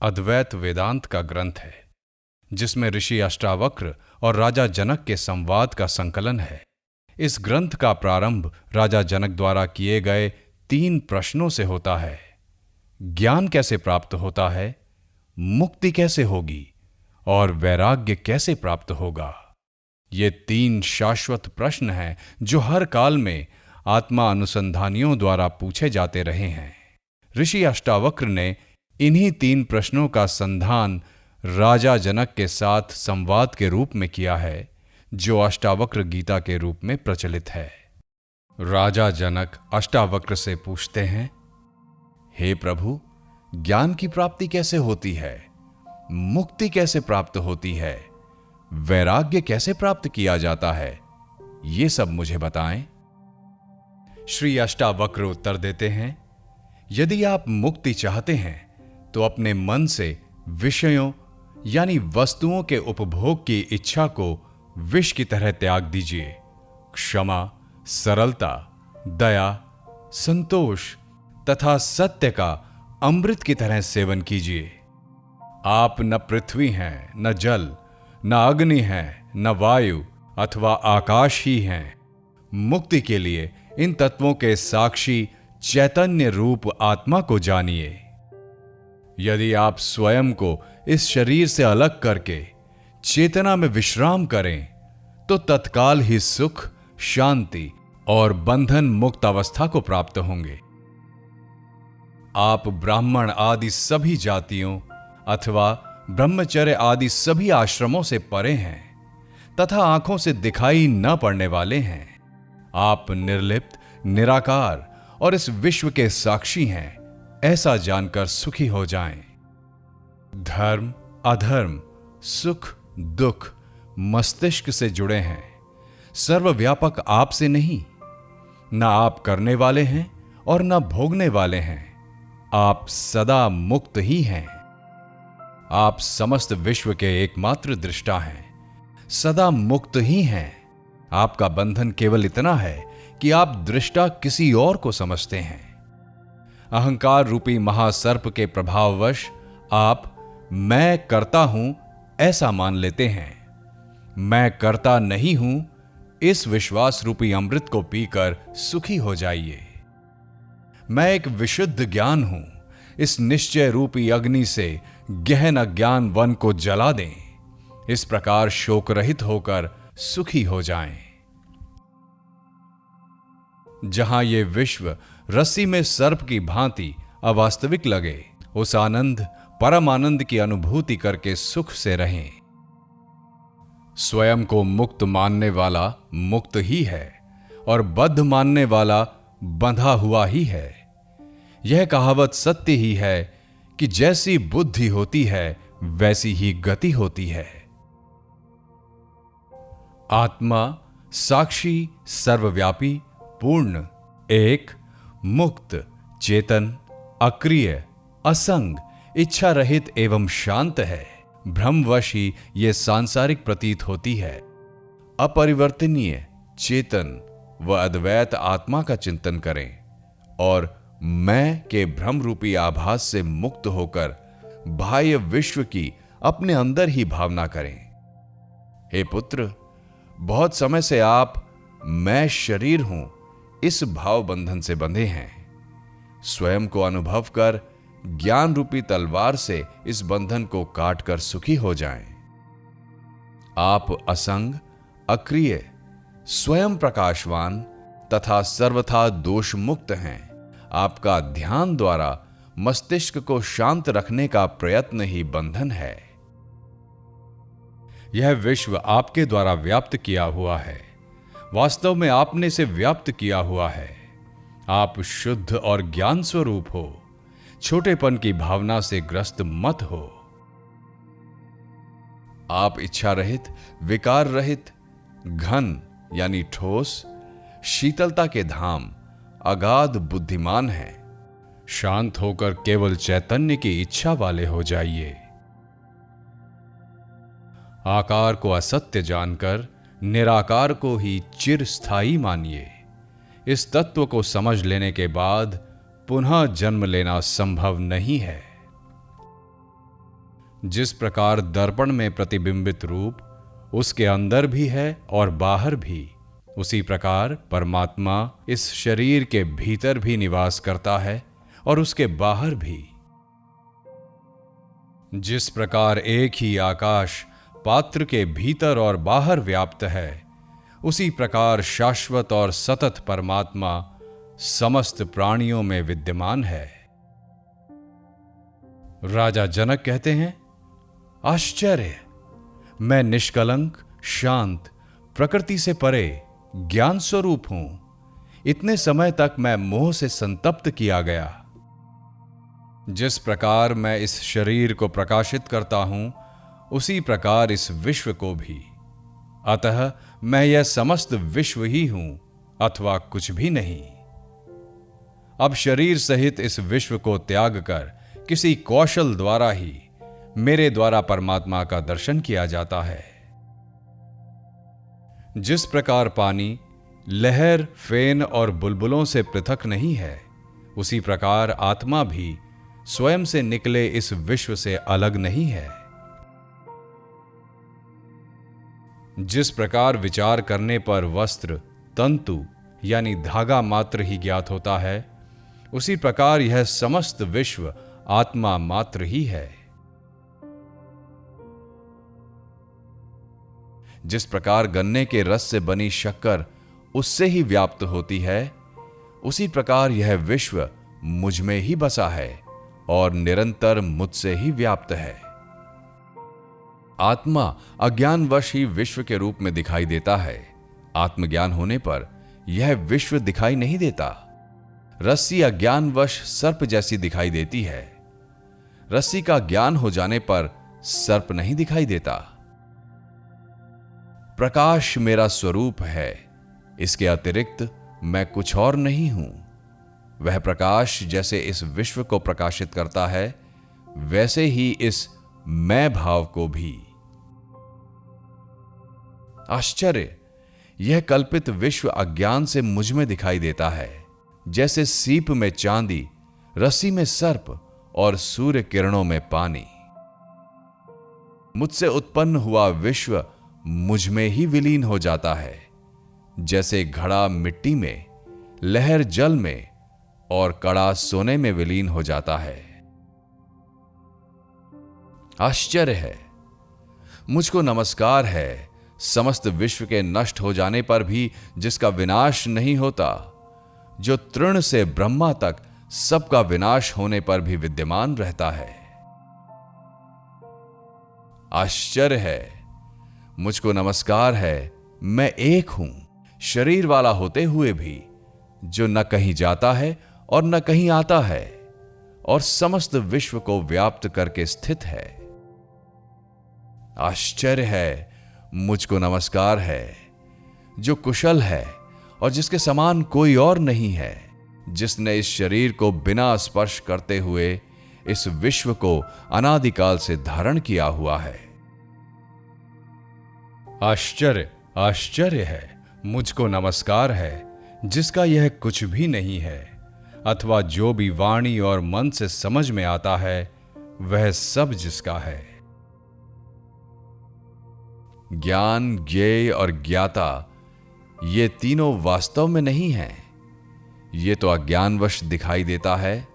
अद्वैत वेदांत का ग्रंथ है, जिसमें ऋषि अष्टावक्र और राजा जनक के संवाद का संकलन है। इस ग्रंथ का प्रारंभ राजा जनक द्वारा किए गए 3 प्रश्नों से होता है। ज्ञान कैसे प्राप्त होता है, मुक्ति कैसे होगी और वैराग्य कैसे प्राप्त होगा। ये 3 शाश्वत प्रश्न हैं जो हर काल में आत्मा अनुसंधानियों द्वारा पूछे जाते रहे हैं। ऋषि अष्टावक्र ने इन्हीं 3 प्रश्नों का संधान राजा जनक के साथ संवाद के रूप में किया है, जो अष्टावक्र गीता के रूप में प्रचलित है। राजा जनक अष्टावक्र से पूछते हैं, हे प्रभु, ज्ञान की प्राप्ति कैसे होती है, मुक्ति कैसे प्राप्त होती है, वैराग्य कैसे प्राप्त किया जाता है, ये सब मुझे बताएं। श्री अष्टावक्र उत्तर देते हैं, यदि आप मुक्ति चाहते हैं तो अपने मन से विषयों यानी वस्तुओं के उपभोग की इच्छा को विष की तरह त्याग दीजिए। क्षमा, सरलता, दया, संतोष तथा सत्य का अमृत की तरह सेवन कीजिए। आप न पृथ्वी हैं, न जल, न अग्नि हैं, न वायु अथवा आकाश ही हैं। मुक्ति के लिए इन तत्वों के साक्षी चैतन्य रूप आत्मा को जानिए। यदि आप स्वयं को इस शरीर से अलग करके चेतना में विश्राम करें तो तत्काल ही सुख, शांति और बंधन मुक्त अवस्था को प्राप्त होंगे। आप ब्राह्मण आदि सभी जातियों अथवा ब्रह्मचर्य आदि सभी आश्रमों से परे हैं तथा आंखों से दिखाई न पड़ने वाले हैं। आप निर्लिप्त, निराकार और इस विश्व के साक्षी हैं, ऐसा जानकर सुखी हो जाएं। धर्म, अधर्म, सुख, दुख मस्तिष्क से जुड़े हैं, सर्वव्यापक आपसे नहीं। न आप करने वाले हैं और न भोगने वाले हैं। आप सदा मुक्त ही हैं। आप समस्त विश्व के एकमात्र दृष्टा हैं, सदा मुक्त ही हैं। आपका बंधन केवल इतना है कि आप दृष्टा किसी और को समझते हैं। अहंकार रूपी महासर्प के प्रभाववश आप मैं करता हूं ऐसा मान लेते हैं। मैं करता नहीं हूं, इस विश्वास रूपी अमृत को पीकर सुखी हो जाइए। मैं एक विशुद्ध ज्ञान हूं, इस निश्चय रूपी अग्नि से गहन अज्ञान वन को जला दें। इस प्रकार शोक रहित होकर सुखी हो जाएं। जहां ये विश्व रस्सी में सर्प की भांति अवास्तविक लगे, उस आनंद, परम आनंद की अनुभूति करके सुख से रहें। स्वयं को मुक्त मानने वाला मुक्त ही है और बद्ध मानने वाला बंधा हुआ ही है। यह कहावत सत्य ही है कि जैसी बुद्धि होती है वैसी ही गति होती है। आत्मा साक्षी, सर्वव्यापी, पूर्ण, एक, मुक्त, चेतन, अक्रिय, असंग, इच्छा रहित एवं शांत है। भ्रमवश ही यह सांसारिक प्रतीत होती है। अपरिवर्तनीय, चेतन व अद्वैत आत्मा का चिंतन करें और मैं के भ्रम रूपी आभास से मुक्त होकर बाह्य विश्व की अपने अंदर ही भावना करें। हे पुत्र, बहुत समय से आप मैं शरीर हूं इस भाव बंधन से बंधे हैं। स्वयं को अनुभव कर ज्ञान रूपी तलवार से इस बंधन को काटकर सुखी हो जाएं। आप असंग, अक्रिय, स्वयं प्रकाशवान तथा सर्वथा दोष मुक्त हैं। आपका ध्यान द्वारा मस्तिष्क को शांत रखने का प्रयत्न ही बंधन है। यह विश्व आपके द्वारा व्याप्त किया हुआ है, वास्तव में आपने इसे व्याप्त किया हुआ है। आप शुद्ध और ज्ञान स्वरूप हो, छोटेपन की भावना से ग्रस्त मत हो। आप इच्छा रहित, विकार रहित, घन यानी ठोस, शीतलता के धाम, अगाध बुद्धिमान हैं। शांत होकर केवल चैतन्य की इच्छा वाले हो जाइए। आकार को असत्य जानकर निराकार को ही चिरस्थायी मानिए। इस तत्व को समझ लेने के बाद पुनः जन्म लेना संभव नहीं है। जिस प्रकार दर्पण में प्रतिबिंबित रूप उसके अंदर भी है और बाहर भी, उसी प्रकार परमात्मा इस शरीर के भीतर भी निवास करता है और उसके बाहर भी। जिस प्रकार एक ही आकाश पात्र के भीतर और बाहर व्याप्त है, उसी प्रकार शाश्वत और सतत परमात्मा समस्त प्राणियों में विद्यमान है। राजा जनक कहते हैं, आश्चर्य! मैं निष्कलंक, शांत, प्रकृति से परे ज्ञान स्वरूप हूं। इतने समय तक मैं मोह से संतप्त किया गया। जिस प्रकार मैं इस शरीर को प्रकाशित करता हूं, उसी प्रकार इस विश्व को भी। अतः मैं यह समस्त विश्व ही हूं अथवा कुछ भी नहीं। अब शरीर सहित इस विश्व को त्याग कर किसी कौशल द्वारा ही मेरे द्वारा परमात्मा का दर्शन किया जाता है। जिस प्रकार पानी लहर, फेन और बुलबुलों से पृथक नहीं है, उसी प्रकार आत्मा भी स्वयं से निकले इस विश्व से अलग नहीं है। जिस प्रकार विचार करने पर वस्त्र, तंतु यानी धागा मात्र ही ज्ञात होता है, उसी प्रकार यह समस्त विश्व आत्मा मात्र ही है। जिस प्रकार गन्ने के रस से बनी शक्कर उससे ही व्याप्त होती है, उसी प्रकार यह विश्व मुझ में ही बसा है और निरंतर मुझसे ही व्याप्त है। आत्मा अज्ञानवश ही विश्व के रूप में दिखाई देता है। आत्मज्ञान होने पर यह विश्व दिखाई नहीं देता। रस्सी अज्ञानवश सर्प जैसी दिखाई देती है। रस्सी का ज्ञान हो जाने पर सर्प नहीं दिखाई देता। प्रकाश मेरा स्वरूप है, इसके अतिरिक्त मैं कुछ और नहीं हूं। वह प्रकाश जैसे इस विश्व को प्रकाशित करता है, वैसे ही इस मैं भाव को भी। आश्चर्य! यह कल्पित विश्व अज्ञान से मुझ में दिखाई देता है, जैसे सीप में चांदी, रस्सी में सर्प और सूर्य किरणों में पानी। मुझसे उत्पन्न हुआ विश्व मुझ में ही विलीन हो जाता है, जैसे घड़ा मिट्टी में, लहर जल में और कड़ा सोने में विलीन हो जाता है। आश्चर्य है! मुझको नमस्कार है, समस्त विश्व के नष्ट हो जाने पर भी जिसका विनाश नहीं होता, जो तृण से ब्रह्मा तक सबका विनाश होने पर भी विद्यमान रहता है। आश्चर्य है! मुझको नमस्कार है, मैं एक हूं, शरीर वाला होते हुए भी, जो न कहीं जाता है और न कहीं आता है और समस्त विश्व को व्याप्त करके स्थित है। आश्चर्य है! मुझको नमस्कार है, जो कुशल है और जिसके समान कोई और नहीं है, जिसने इस शरीर को बिना स्पर्श करते हुए इस विश्व को अनादिकाल से धारण किया हुआ है। आश्चर्य! आश्चर्य है! मुझको नमस्कार है, जिसका यह कुछ भी नहीं है अथवा जो भी वाणी और मन से समझ में आता है, वह सब जिसका है। ज्ञान, ज्ञेय और ज्ञाता ये तीनों वास्तव में नहीं हैं। ये तो अज्ञानवश दिखाई देता है।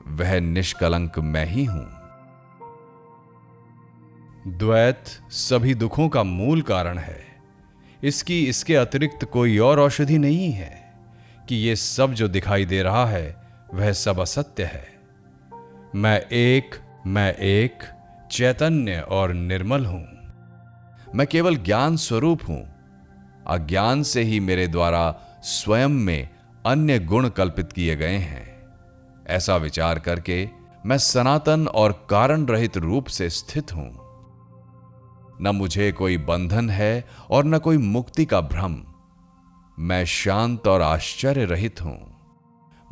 वह निष्कलंक मैं ही हूं। द्वैत सभी दुखों का मूल कारण है। इसके अतिरिक्त कोई और औषधि नहीं है कि ये सब जो दिखाई दे रहा है वह सब असत्य है। मैं एक चैतन्य और निर्मल हूं। मैं केवल ज्ञान स्वरूप हूं। अज्ञान से ही मेरे द्वारा स्वयं में अन्य गुण कल्पित किए गए हैं। ऐसा विचार करके मैं सनातन और कारण रहित रूप से स्थित हूं। न मुझे कोई बंधन है और न कोई मुक्ति का भ्रम। मैं शांत और आश्चर्य रहित हूं।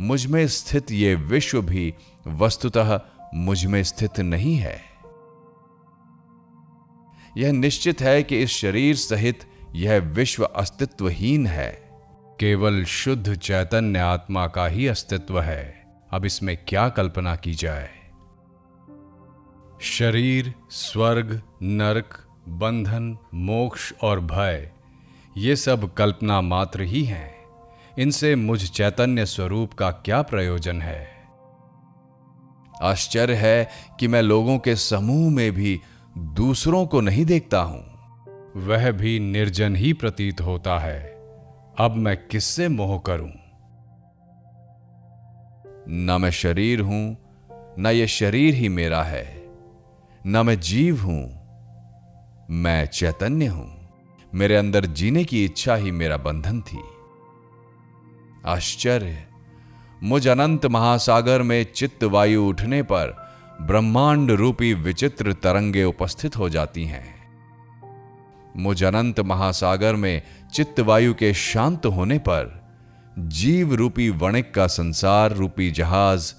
मुझ में स्थित ये विश्व भी वस्तुतः मुझ में स्थित नहीं है। यह निश्चित है कि इस शरीर सहित यह विश्व अस्तित्वहीन है। केवल शुद्ध चैतन्य आत्मा का ही अस्तित्व है। अब इसमें क्या कल्पना की जाए। शरीर, स्वर्ग, नरक, बंधन, मोक्ष और भय ये सब कल्पना मात्र ही हैं। इनसे मुझ चैतन्य स्वरूप का क्या प्रयोजन है? आश्चर्य है कि मैं लोगों के समूह में भी दूसरों को नहीं देखता हूं। वह भी निर्जन ही प्रतीत होता है। अब मैं किससे मोह करूं? न मैं शरीर हूं, न यह शरीर ही मेरा है, न मैं जीव हूं, मैं चैतन्य हूं। मेरे अंदर जीने की इच्छा ही मेरा बंधन थी। आश्चर्य, मुझ अनंत महासागर में चित्त वायु उठने पर ब्रह्मांड रूपी विचित्र तरंगे उपस्थित हो जाती हैं। मुझ अनंत महासागर में चित्त वायु के शांत होने पर जीव रूपी वणिक का संसार रूपी जहाज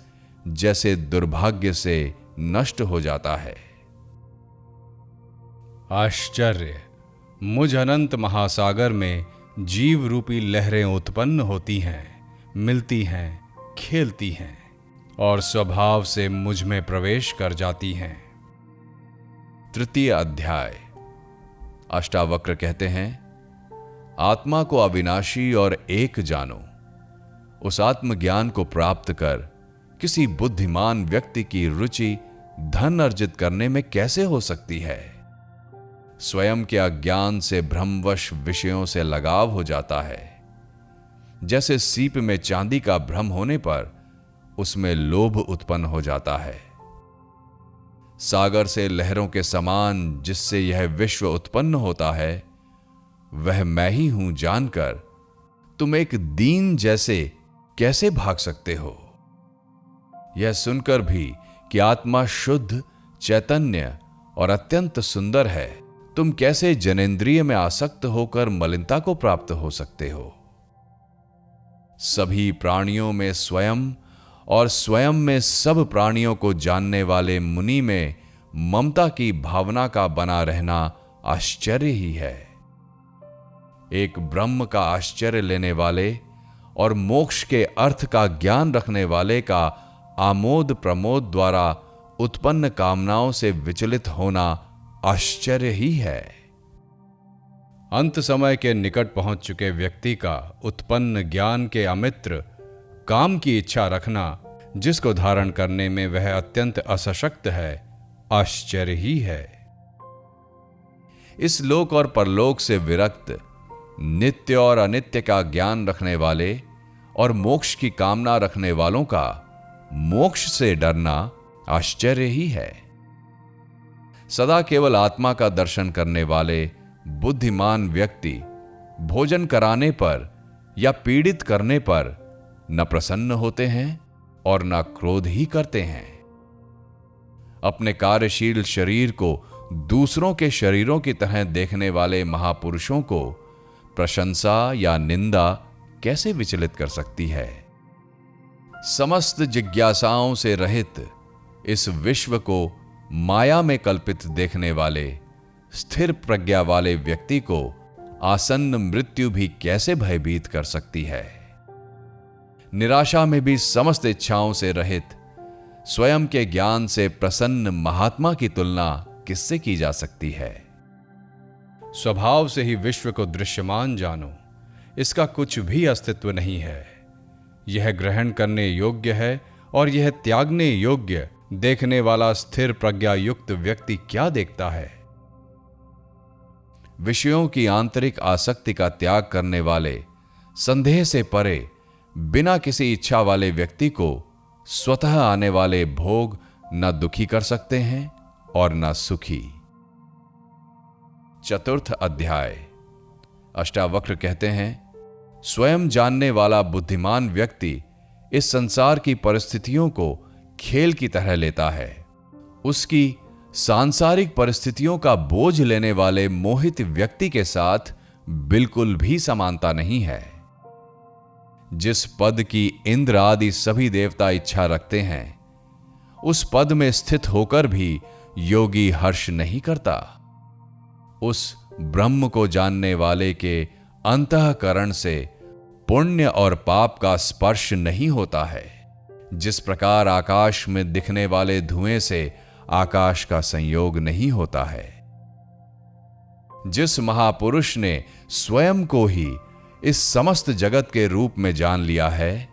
जैसे दुर्भाग्य से नष्ट हो जाता है। आश्चर्य, मुझ अनंत महासागर में जीव रूपी लहरें उत्पन्न होती हैं, मिलती हैं, खेलती हैं और स्वभाव से मुझ में प्रवेश कर जाती हैं। तृतीय अध्याय। अष्टावक्र कहते हैं, आत्मा को अविनाशी और एक जानो। उस आत्मज्ञान को प्राप्त कर किसी बुद्धिमान व्यक्ति की रुचि धन अर्जित करने में कैसे हो सकती है? स्वयं के अज्ञान से भ्रमवश विषयों से लगाव हो जाता है। जैसे सीप में चांदी का भ्रम होने पर उसमें लोभ उत्पन्न हो जाता है। सागर से लहरों के समान जिससे यह विश्व उत्पन्न होता है, वह मैं ही हूं जानकर तुम एक दीन जैसे कैसे भाग सकते हो? यह सुनकर भी कि आत्मा शुद्ध, चैतन्य और अत्यंत सुंदर है, तुम कैसे जनेंद्रिय में आसक्त होकर मलिनता को प्राप्त हो सकते हो? सभी प्राणियों में स्वयं और स्वयं में सब प्राणियों को जानने वाले मुनि में ममता की भावना का बना रहना आश्चर्य ही है। एक ब्रह्म का आश्चर्य लेने वाले और मोक्ष के अर्थ का ज्ञान रखने वाले का आमोद प्रमोद द्वारा उत्पन्न कामनाओं से विचलित होना आश्चर्य ही है। अंत समय के निकट पहुंच चुके व्यक्ति का उत्पन्न ज्ञान के अमित्र काम की इच्छा रखना, जिसको धारण करने में वह अत्यंत असशक्त है, आश्चर्य ही है। इस लोक और परलोक से विरक्त, नित्य और अनित्य का ज्ञान रखने वाले और मोक्ष की कामना रखने वालों का मोक्ष से डरना आश्चर्य ही है। सदा केवल आत्मा का दर्शन करने वाले बुद्धिमान व्यक्ति भोजन कराने पर या पीड़ित करने पर न प्रसन्न होते हैं और न क्रोध ही करते हैं। अपने कार्यशील शरीर को दूसरों के शरीरों की तरह देखने वाले महापुरुषों को प्रशंसा या निंदा कैसे विचलित कर सकती है? समस्त जिज्ञासाओं से रहित इस विश्व को माया में कल्पित देखने वाले स्थिर प्रज्ञा वाले व्यक्ति को आसन्न मृत्यु भी कैसे भयभीत कर सकती है? निराशा में भी समस्त इच्छाओं से रहित स्वयं के ज्ञान से प्रसन्न महात्मा की तुलना किससे की जा सकती है? स्वभाव से ही विश्व को दृश्यमान जानो, इसका कुछ भी अस्तित्व नहीं है। यह ग्रहण करने योग्य है और यह त्यागने योग्य। देखने वाला स्थिर प्रज्ञा युक्त व्यक्ति क्या देखता है? विषयों की आंतरिक आसक्ति का त्याग करने वाले, संदेह से परे, बिना किसी इच्छा वाले व्यक्ति को स्वतः आने वाले भोग न दुखी कर सकते हैं और न सुखी। चतुर्थ अध्याय। अष्टावक्र कहते हैं, स्वयं जानने वाला बुद्धिमान व्यक्ति इस संसार की परिस्थितियों को खेल की तरह लेता है। उसकी सांसारिक परिस्थितियों का बोझ लेने वाले मोहित व्यक्ति के साथ बिल्कुल भी समानता नहीं है। जिस पद की इंद्र आदि सभी देवता इच्छा रखते हैं, उस पद में स्थित होकर भी योगी हर्ष नहीं करता। उस ब्रह्म को जानने वाले के अंतःकरण से पुण्य और पाप का स्पर्श नहीं होता है। जिस प्रकार आकाश में दिखने वाले धुएं से आकाश का संयोग नहीं होता है। जिस महापुरुष ने स्वयं को ही इस समस्त जगत के रूप में जान लिया है,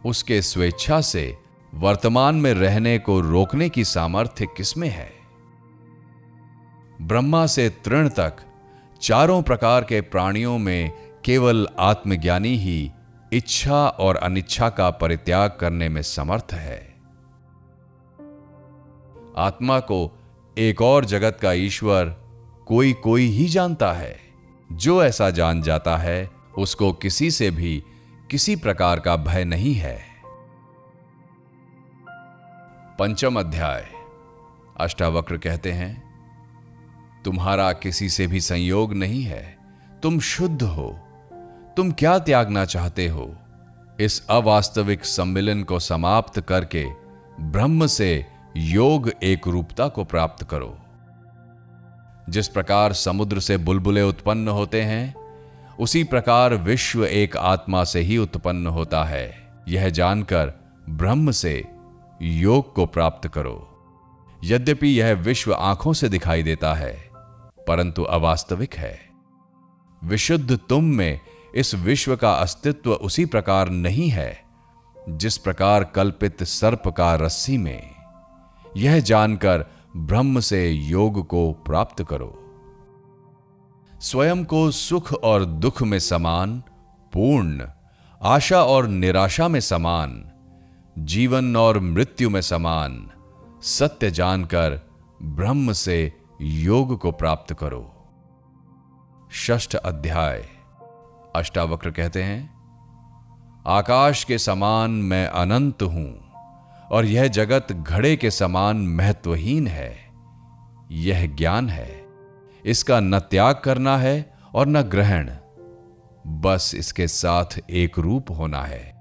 उसके स्वेच्छा से वर्तमान में रहने को रोकने की सामर्थ्य किसमें है? ब्रह्मा से तृण तक चारों प्रकार के प्राणियों में केवल आत्मज्ञानी ही इच्छा और अनिच्छा का परित्याग करने में समर्थ है। आत्मा को एक और जगत का ईश्वर कोई कोई ही जानता है। जो ऐसा जान जाता है, उसको किसी से भी किसी प्रकार का भय नहीं है। पंचम अध्याय। अष्टावक्र कहते हैं, तुम्हारा किसी से भी संयोग नहीं है, तुम शुद्ध हो, तुम क्या त्यागना चाहते हो? इस अवास्तविक सम्मिलन को समाप्त करके ब्रह्म से योग एक रूपता को प्राप्त करो। जिस प्रकार समुद्र से बुलबुले उत्पन्न होते हैं, उसी प्रकार विश्व एक आत्मा से ही उत्पन्न होता है। यह जानकर ब्रह्म से योग को प्राप्त करो। यद्यपि यह विश्व आंखों से दिखाई देता है, परंतु अवास्तविक है। विशुद्ध तुम में इस विश्व का अस्तित्व उसी प्रकार नहीं है जिस प्रकार कल्पित सर्प का रस्सी में। यह जानकर ब्रह्म से योग को प्राप्त करो। स्वयं को सुख और दुख में समान, पूर्ण, आशा और निराशा में समान, जीवन और मृत्यु में समान सत्य जानकर ब्रह्म से योग को प्राप्त करो। षष्ठ अध्याय। अष्टावक्र कहते हैं, आकाश के समान मैं अनंत हूं और यह जगत घड़े के समान महत्वहीन है। यह ज्ञान है, इसका न त्याग करना है और न ग्रहण, बस इसके साथ एक रूप होना है।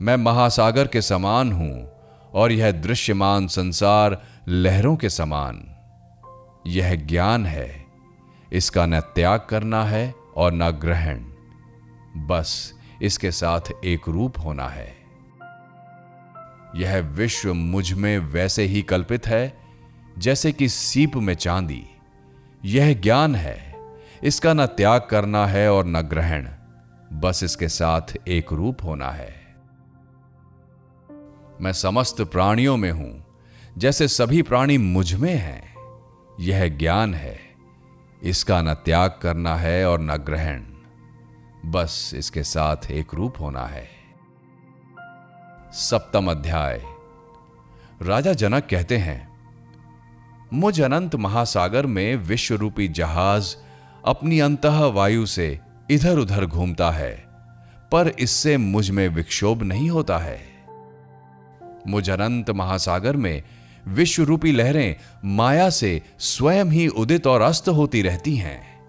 मैं महासागर के समान हूं और यह दृश्यमान संसार लहरों के समान। यह ज्ञान है, इसका न त्याग करना है और न ग्रहण, बस इसके साथ एक रूप होना है। यह विश्व मुझ में वैसे ही कल्पित है जैसे कि सीप में चांदी। यह ज्ञान है, इसका न त्याग करना है और न ग्रहण, बस इसके साथ एक रूप होना है। मैं समस्त प्राणियों में हूं, जैसे सभी प्राणी मुझ में हैं। यह ज्ञान है, इसका न त्याग करना है और न ग्रहण, बस इसके साथ एक रूप होना है। सप्तम अध्याय। राजा जनक कहते हैं, मुझ अनंत महासागर में विश्व रूपी जहाज अपनी अंतः वायु से इधर उधर घूमता है, पर इससे मुझ में विक्षोभ नहीं होता है। मुझ अनंत महासागर में विश्व रूपी लहरें माया से स्वयं ही उदित और अस्त होती रहती हैं।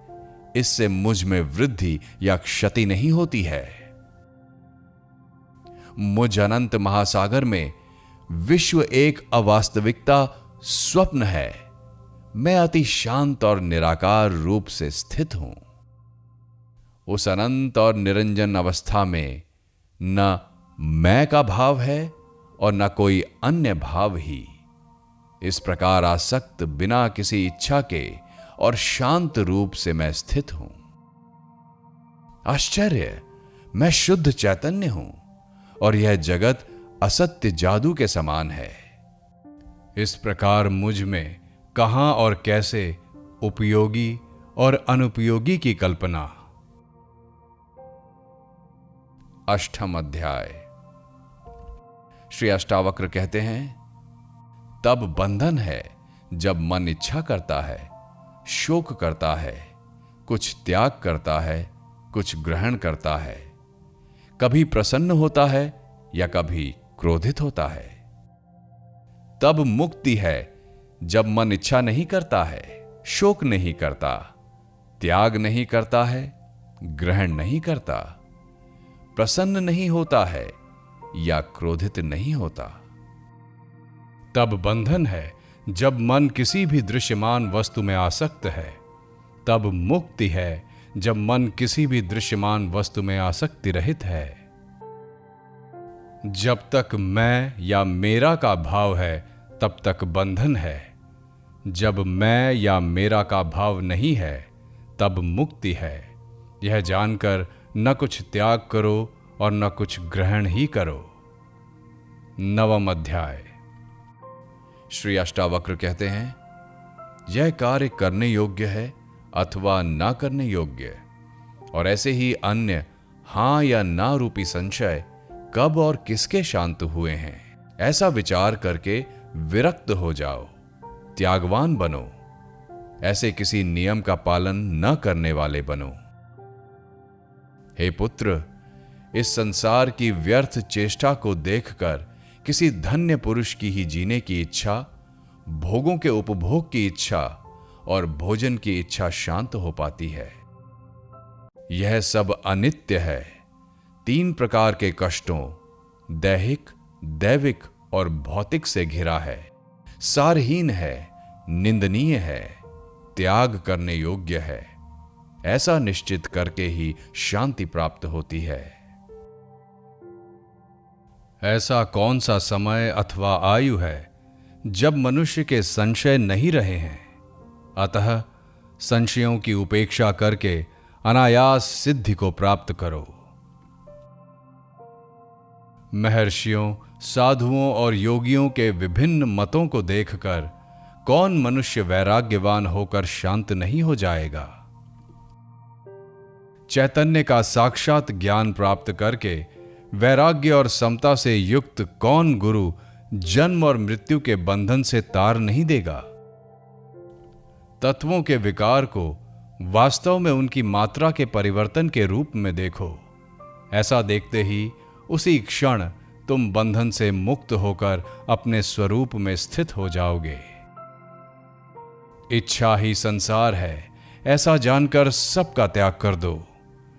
इससे मुझ में वृद्धि या क्षति नहीं होती है। मुझ अनंत महासागर में विश्व एक अवास्तविकता स्वप्न है। मैं अति शांत और निराकार रूप से स्थित हूं। उस अनंत और निरंजन अवस्था में न मैं का भाव है और न कोई अन्य भाव ही। इस प्रकार आसक्त बिना किसी इच्छा के और शांत रूप से मैं स्थित हूं। आश्चर्य, मैं शुद्ध चैतन्य हूं और यह जगत असत्य जादू के समान है। इस प्रकार मुझ में कहां और कैसे उपयोगी और अनुपयोगी की कल्पना। अष्टम अध्याय। श्री अष्टावक्र कहते हैं, तब बंधन है जब मन इच्छा करता है, शोक करता है, कुछ त्याग करता है, कुछ ग्रहण करता है, कभी प्रसन्न होता है या कभी क्रोधित होता है। तब मुक्ति है जब मन इच्छा नहीं करता है, शोक नहीं करता, त्याग नहीं करता है, ग्रहण नहीं करता, प्रसन्न नहीं होता है या क्रोधित नहीं होता। तब बंधन है जब मन किसी भी दृश्यमान वस्तु में आसक्त है। तब मुक्ति है जब मन किसी भी दृश्यमान वस्तु में आसक्ति रहित है। जब तक मैं या मेरा का भाव है, तब तक बंधन है। जब मैं या मेरा का भाव नहीं है तब मुक्ति है। यह जानकर न कुछ त्याग करो और न कुछ ग्रहण ही करो। 9वां अध्याय। श्री अष्टावक्र कहते हैं, यह कार्य करने योग्य है अथवा ना करने योग्य, और ऐसे ही अन्य हां या ना रूपी संशय कब और किसके शांत हुए हैं, ऐसा विचार करके विरक्त हो जाओ, त्यागवान बनो। ऐसे किसी नियम का पालन न करने वाले बनो। हे पुत्र, इस संसार की व्यर्थ चेष्टा को देखकर किसी धन्य पुरुष की ही जीने की इच्छा, भोगों के उपभोग की इच्छा और भोजन की इच्छा शांत हो पाती है। यह सब अनित्य है। 3 प्रकार के कष्टों, दैहिक, दैविक और भौतिक से घिरा है। सारहीन है, निंदनीय है, त्याग करने योग्य है। ऐसा निश्चित करके ही शांति प्राप्त होती है। ऐसा कौन सा समय अथवा आयु है जब मनुष्य के संशय नहीं रहे हैं? अतः संशयों की उपेक्षा करके अनायास सिद्धि को प्राप्त करो। महर्षियों, साधुओं और योगियों के विभिन्न मतों को देखकर कौन मनुष्य वैराग्यवान होकर शांत नहीं हो जाएगा? चैतन्य का साक्षात ज्ञान प्राप्त करके वैराग्य और समता से युक्त कौन गुरु जन्म और मृत्यु के बंधन से तार नहीं देगा? तत्वों के विकार को वास्तव में उनकी मात्रा के परिवर्तन के रूप में देखो। ऐसा देखते ही उसी क्षण तुम बंधन से मुक्त होकर अपने स्वरूप में स्थित हो जाओगे। इच्छा ही संसार है, ऐसा जानकर सबका त्याग कर दो।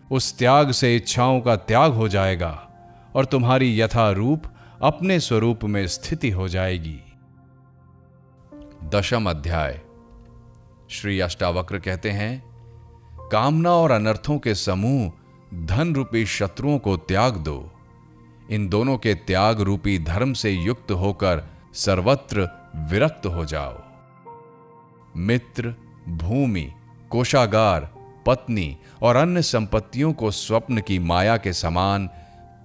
उस त्याग से इच्छाओं का त्याग हो जाएगा और तुम्हारी यथा रूप अपने स्वरूप में स्थिति हो जाएगी। 10वां अध्याय। श्री अष्टावक्र कहते हैं, कामना और अनर्थों के समूह धन रूपी शत्रुओं को त्याग दो। इन दोनों के त्याग रूपी धर्म से युक्त होकर सर्वत्र विरक्त हो जाओ। मित्र, भूमि, कोषागार, पत्नी और अन्य संपत्तियों को स्वप्न की माया के समान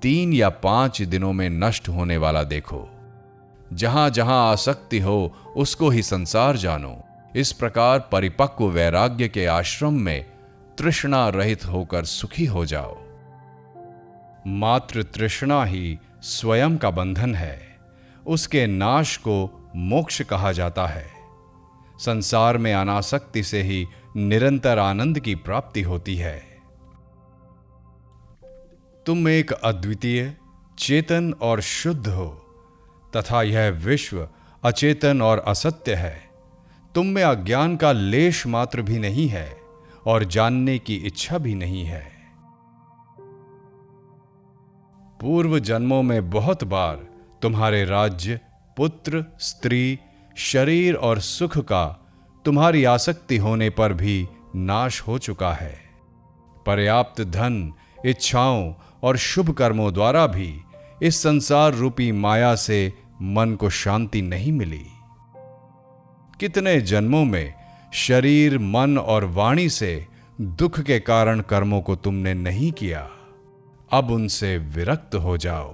3 या 5 दिनों में नष्ट होने वाला देखो। जहां जहां आसक्ति हो उसको ही संसार जानो। इस प्रकार परिपक्व वैराग्य के आश्रम में तृष्णा रहित होकर सुखी हो जाओ। मात्र तृष्णा ही स्वयं का बंधन है। उसके नाश को मोक्ष कहा जाता है। संसार में अनासक्ति से ही निरंतर आनंद की प्राप्ति होती है। तुम एक अद्वितीय, चेतन और शुद्ध हो तथा यह विश्व अचेतन और असत्य है। तुम में अज्ञान का लेश मात्र भी नहीं है और जानने की इच्छा भी नहीं है। पूर्व जन्मों में बहुत बार तुम्हारे राज्य, पुत्र, स्त्री, शरीर और सुख का तुम्हारी आसक्ति होने पर भी नाश हो चुका है। पर्याप्त धन, इच्छाओं और शुभ कर्मों द्वारा भी इस संसार रूपी माया से मन को शांति नहीं मिली। कितने जन्मों में शरीर, मन और वाणी से दुख के कारण कर्मों को तुमने नहीं किया। अब उनसे विरक्त हो जाओ।